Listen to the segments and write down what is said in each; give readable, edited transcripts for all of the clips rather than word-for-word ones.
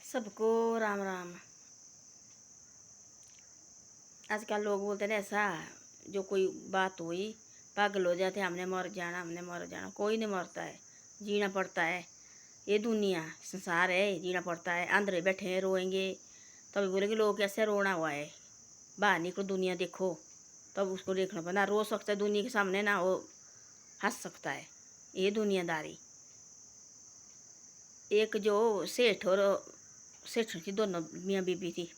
सबको राम राम। आजकल लोग बोलते हैं ऐसा, जो कोई बात हुई पागल हो जाते, हमने मर जाना हमने मर जाना। कोई नहीं मरता है, जीना पड़ता है। ये दुनिया संसार है, जीना पड़ता है। अंदर बैठे हैं रोएंगे तभी बोलेंगे लोग कैसे रोना हुआ है। बाहर निकलो दुनिया देखो तब उसको देखना पड़ता। ना रो सकता है दुनिया के सामने, ना वो हंस सकता है। ये दुनियादारी। एक जो सेठ और सेठ की दोनों मियाँ बीबी थी,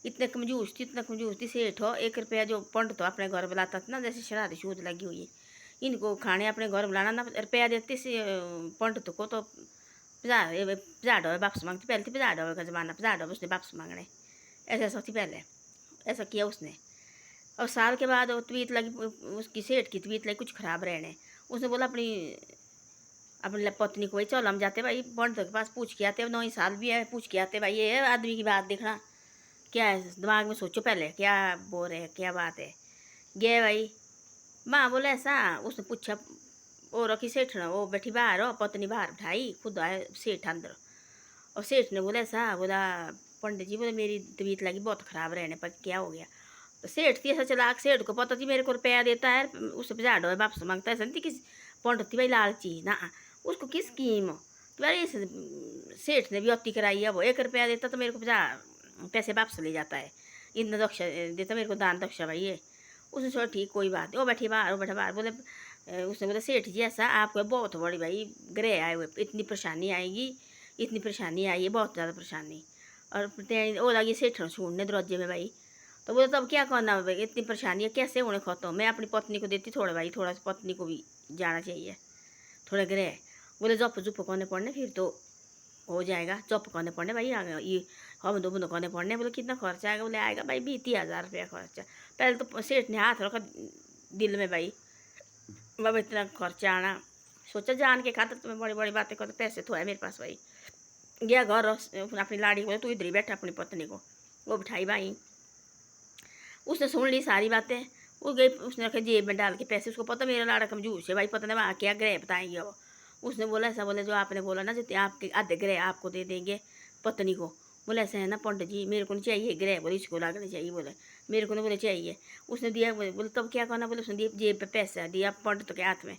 इतने कंजूस थी। सेठ हो 1 रुपया जो पंडित तो अपने घर बुलाता था ना, जैसे शरारती शूद लगी हुई है इनको खाने अपने घर बुलाना ना। रुपया देती से पंडित को तो 50 50 डॉलर वापस मांगती। पहले थी 50 डॉलर का ज़माना, 50 डॉलर उसने वापस मांगने। ऐसा ऐसा थी पहले, ऐसा किया उसने। और साल के बाद वो तबीयत लगी, उसकी सेठ की तबीयत लगी कुछ खराब रहने। उसने बोला अपनी अपनी पत्नी को, भाई चलो हम जाते भाई पंडित के पास, पूछ के आते। 9 साल भी है, पूछ के आते भाई ये आदमी की बात देखना क्या है। दिमाग में सोचो पहले क्या बोल रहे हैं, क्या बात है। गए भाई, माँ बोले ऐसा। उसने पूछा, वो रखी सेठ ना, वो बैठी बाहर हो, पत्नी बाहर बैठाई, खुद आए सेठ अंदर। और सेठ ने बोला ऐसा, बोला पंडित जी बोले मेरी तबीयत लगी बहुत ख़राब रहने पर, क्या हो गया। तो सेठ थी ऐसा चलाक, सेठ को पता थी मेरे को रुपया देता है उससे 50 डॉलर वापस मांगता है। ऐसा नहीं थी किस पंडित थी भाई लालची ना, उसको किस स्कीम तो भाई सेठ ने भी अति कराई है। वो 1 रुपया देता तो मेरे को 50 पैसे वापस ले जाता है। इतना दक्षा देता मेरे को, दान दक्षा भाई ये। उसने सोचा ठीक कोई बात नहीं। वो बैठी बाहर, वो बैठा बाहर। बोले उसने बोला सेठ जी ऐसा आपको बहुत बड़ी भाई ग्रह आए हुए, इतनी परेशानी आएगी, इतनी परेशानी आई है, बहुत ज़्यादा परेशानी। और वो लगी सेठ छोड़ने दरवाजे में भाई। तो बोले तब क्या करना भाई, इतनी परेशानी है कैसे होने खत्म। मैं अपनी पत्नी को देती थोड़ा भाई, थोड़ा पत्नी को भी जाना चाहिए थोड़ा ग्रह। बोले जप जुप करने पड़ने फिर तो हो जाएगा। जप करने पड़ने भाई, ये हम दो बंदों करने पड़ने। बोले कितना खर्चा आएगा। बोले आएगा भाई 20,000 रुपया खर्चा। पहले तो सेठ ने हाथ रखा दिल में भाई, बाबा इतना खर्चा आना। सोचा जान के खातर तुम्हें बड़ी बड़ी बातें करते, पैसे तो है मेरे पास भाई। गया घर, अपनी लाड़ी को बोले तू इधर ही बैठा, अपनी पत्नी को वो बिठाई भाई। उसने सुन ली सारी बातें। वो गई, उसने रखे जेब में डाल के पैसे। उसको पता मेरा लाड़ा कमजूस है भाई, पता नहीं वहाँ क्या ग्रह बताएंगे वो। उसने बोला ऐसा, बोले जो आपने बोला ना, जो आपके आधे ग्रह आपको दे देंगे पत्नी को। बोले ऐसा है ना पंडित जी, मेरे को नहीं चाहिए ग्रह, बोले इसको लागने चाहिए। बोले मेरे को नहीं, बोले चाहिए। उसने दिया। बोले तब क्या करना। बोले उसने दिया जेब पे पैसा दिया पंडित के हाथ में,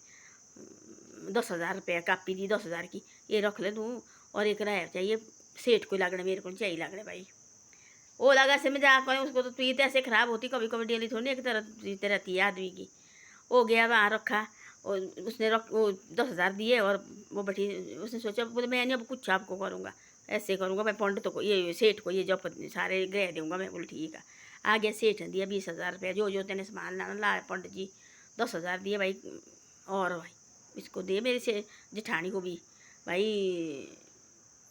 10,000 रुपया कापी दी 10,000 की, ये रख ले तू। और एक ग्रह चाहिए सेठ को लागने, मेरे को नहीं चाहिए लागने भाई। वो लगा से मजाक करें उसको, तो तबीयत ऐसे खराब होती कभी कभी, डेली थोड़ी एक तरह जीते रहती है आदमी की। वो गया वहाँ रखा, और उसने रख वो 10,000 दिए। और वो बैठी, उसने सोचा बोले मैं नहीं अब कुछ आपको करूँगा, ऐसे करूँगा मैं पंडित को, ये सेठ को ये जब सारे ग्रह दूँगा मैं। बोले ठीक है। आ गया सेठ ने दिया 20,000 रुपया, जो जो तेने सामान लाना ला। पंडित जी 10,000 दिए भाई। और भाई इसको दे मेरे से जेठानी को भी भाई,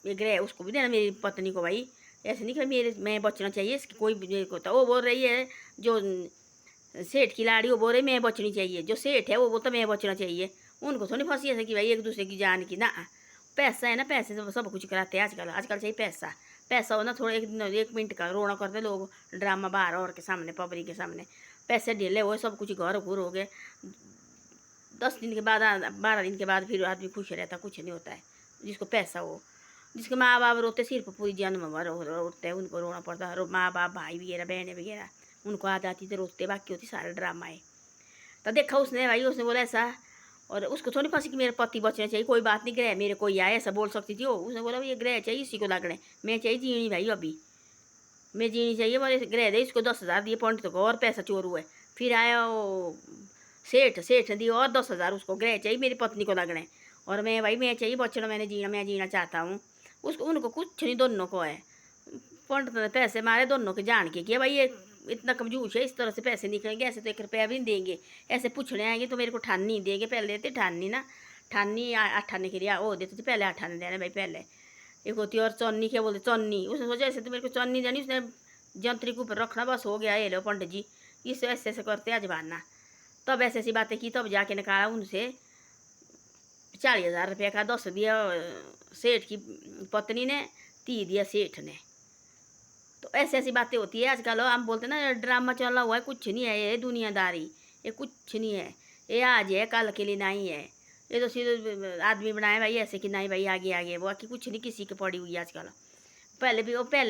ये ग्रह उसको भी देना, मेरी पत्नी को भाई। ऐसे नहीं कि मेरे मैं बचना चाहिए इसकी कोई भी नहीं होता। वो बोल रही है जो सेठ की लाड़ी, वो बोल रही मैं बचनी चाहिए। जो सेठ है वो बोलता मैं बचना चाहिए। उनको थोड़ी फंसी ऐसे कि भाई एक दूसरे की जान की ना। पैसा है ना, पैसे से सब कुछ कराते हैं आजकल। आजकल चाहिए पैसा। पैसा हो ना, थोड़ा 1 मिनट का रोना करते लोग ड्रामा बाहर और के सामने, पब्लिक के सामने। पैसे ढीले हुए सब कुछ घर घूर हो गए। 10 दिन के बाद 12 दिन के बाद फिर आदमी खुश रहता, कुछ नहीं होता है जिसको पैसा हो। जिसके माँ बाप रोते सिर पर पूरी जन्म भर रोते हैं, उनको रोना पड़ता है। माँ बाप भाई वगैरह बहनें वगैरह उनको आ जाती तो रोते, बाकी होती सारे ड्रामाएँ। तो देखा उसने भाई, उसने बोला ऐसा। और उसको थोड़ी फंसी कि मेरे पति बचने चाहिए, कोई बात नहीं ग्रह मेरे कोई आए, ऐसा बोल सकती थी वो। उसने बोला ये ग्रह चाहिए इसी को लगने, मैं चाहिए जीनी भाई अभी, मैं जीनी चाहिए। बोले ग्रह दे इसको 10,000 दिए पंडित को, और पैसा चोर हुए। फिर आया वो सेठ ने दिए और 10,000 उसको, ग्रह चाहिए मेरी पत्नी को लगने। और मैं भाई मैं चाहिए बचना, मैंने जीना, मैं जीना चाहता हूँ। उसको उनको कुछ नहीं, दोनों को है। पंडित ने पैसे मारे दोनों के जान के किया भाई, ये इतना कमजोर है, इस तरह से पैसे निकलेंगे, ऐसे तो 1 रुपया भी नहीं देंगे। ऐसे पूछने आएंगे तो मेरे को ठानी देंगे, पहले देते ठानी ना, ठानी अठाने के लिए वो देते थे पहले, अठाने देने भाई पहले। एक होती और चौनी, क्या बोलते चौनी। उसने सोचा ऐसे तो मेरे को चौनी जानी, उसने जंतरी के ऊपर रखना, बस हो गया। ये लो पंडित जी इस ऐसे ऐसे करते आज बारना। तब ऐसी ऐसी बातें की, तब जाके निकाला उनसे 40,000 रुपया का। 10 दिया सेठ की पत्नी ने, 30 दिया सेठ ने। तो ऐसी ऐसी बातें होती है आजकल। हम बोलते ना ड्रामा चला हुआ है, कुछ नहीं है ये दुनियादारी, ये कुछ नहीं है। ये आज है कल के लिए नहीं है। ये तो सीधे आदमी बनाए भाई ऐसे कि नहीं भाई आगे आगे, वो कि कुछ नहीं किसी की पड़ी हुई है आजकल। पहले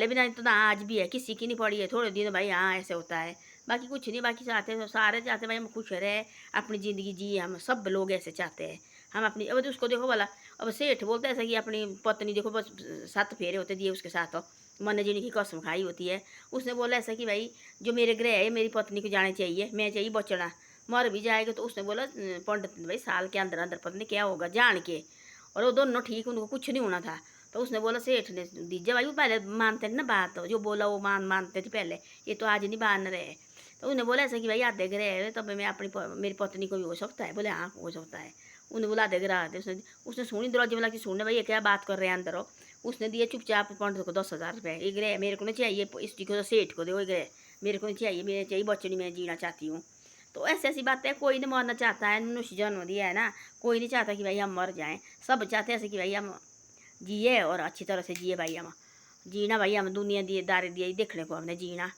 भी नहीं तो ना आज भी है, किसी की नहीं पड़ी है थोड़े दिन भाई, हाँ ऐसे होता है। बाकी कुछ नहीं, बाकी चाहते सारे चाहते भाई हम खुश रहे, अपनी ज़िंदगी जिए, हम सब लोग ऐसे चाहते हैं। हम अपनी अब तो उसको देखो भला, अब सेठ बोलता है ऐसा कि अपनी पत्नी देखो बस 7 फेरे होते दिए उसके साथ, मन जीने की कसम खाई होती है। उसने बोला ऐसा कि भाई जो मेरे ग्रह है मेरी पत्नी को जाने चाहिए, मैं चाहिए बचना, मर भी जाएगा तो उसने बोला पंडित ने भाई साल के अंदर अंदर पत्नी क्या होगा जान के, और वो दोनों ठीक, उनको कुछ नहीं होना था। तो उसने बोला सेठ ने दीजिए भाई, वो पहले मानते नहीं ना बात, जो बोला वो मानते थे पहले, ये तो आज नहीं मान रहे। तो उन्हें बोला ऐसा कि भाई आधे ग्रह है तब मैं अपनी मेरी पत्नी को भी हो सकता है, बोले हाँ हो सकता है। उन्हें बोला आधे ग्रह आते, उसने उसने सुनी दरवाजे वाला की, सुनने भाई ये क्या बात कर रहे हैं अंदर हो। उसने दिए चुपचाप पंडित को 10,000 रुपये, ये ग्रह मेरे को नहीं चाहिए, इसकी को सेठ को दो, ये ग्रह मेरे को नहीं चाहिए, मेरे चाहिए बचनी, मैं जीना चाहती हूँ। तो ऐसी ऐसी बातें, कोई नहीं मरना चाहता है, मनुष्य जन्म दिया है ना, कोई नहीं चाहता कि भाई हम मर जाएं, सब चाहते हैं ऐसे कि भाई हम जिए और अच्छी तरह से जिए भाई, हम जीना भाई, हम दुनिया दिए दारे दिए देखने को हमने जीना।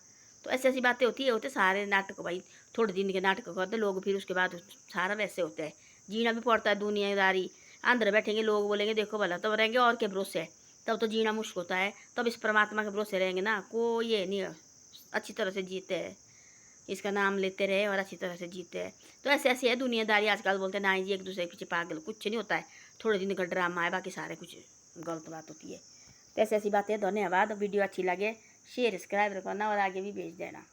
तो ऐसी ऐसी बातें होती है, होते सारे नाटक भाई, थोड़े दिन के नाटक करते लोग, फिर उसके बाद सारा वैसे होता है, जीना भी पड़ता है दुनियादारी। अंदर बैठेंगे लोग बोलेंगे देखो भला, तब रहेंगे और के भरोसे है, तब तो जीना मुश्किल होता है, तब इस परमात्मा के भरोसे रहेंगे ना, कोई ये नहीं अच्छी तरह से जीते हैं, इसका नाम लेते रहे और अच्छी तरह से जीते हैं। तो ऐसे ऐसी है दुनियादारी आजकल, बोलते ना जी एक दूसरे के पीछे पागल, कुछ नहीं होता है, थोड़े दिन का ड्रामा है, बाकी सारे कुछ गलत बात होती है। तो ऐसी ऐसी बातें, धन्यवाद। वीडियो अच्छी लगे शेयर सब्सक्राइब करना और आगे भी भेज देना।